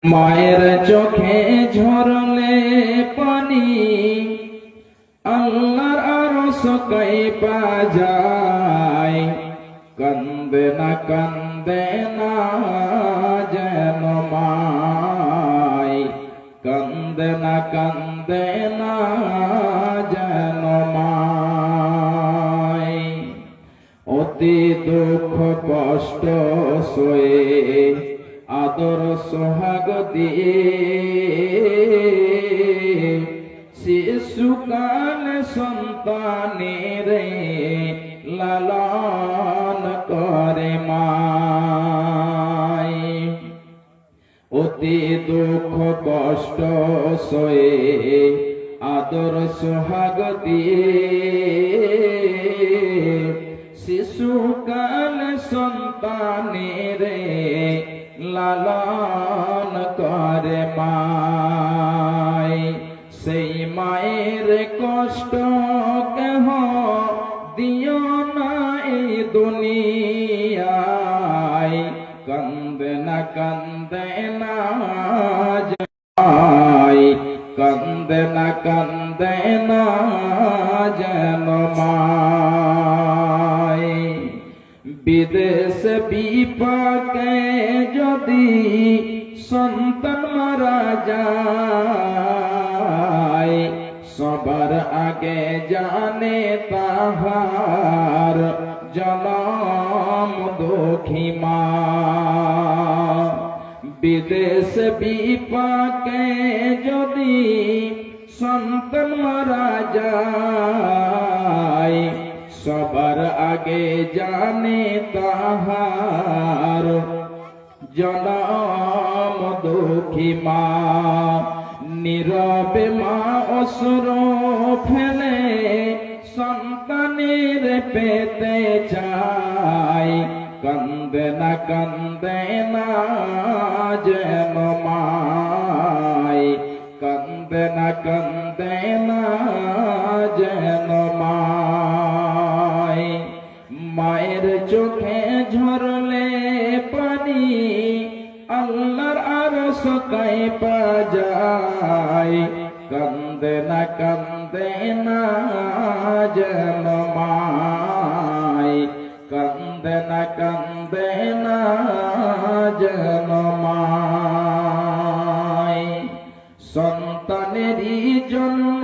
মায়ের চোখে ঝরলে পানি আল্লাহর আরশ কাঁপা যায়। কান্দে না যেন মায়, কান্দে না যেন মায়। অতি দুঃখ কষ্ট সয়ে আদর সোহাগ দিয়ে শিশুকাল সন্তানের লালন করে মায়। অতি দুঃখ কষ্ট সয়ে আদর সোহাগ দিয়ে শিশুকাল সন্তানের লালন করে মায়। সেই মায়ের কষ্ট কেহ দিও না এই দুনিয়ায়। কান্দে না যায়, কান্দে না যেন মায়। বিদেশ বিপাকে যদি সন্তান মারা যায়, সবার আগে জানে তাহার জনম দুঃখী মা। বিদেশ বিপাকে যদি সন্তান মারা যায়, সবার আগে জানে তাহার জনম দুঃখী মা। নীরবে মা অশ্রু ফেলে সন্তানের পেতে চায়। কান্দে না যেন মায়, কান্দে না যেন মায়। মায়ের চোখে ঝরলে পানি আল্লাহর আরশ কাঁপা যায়। কান্দে না যেন মায়, কান্দে না যেন মায়। সন্তানেরই জন্য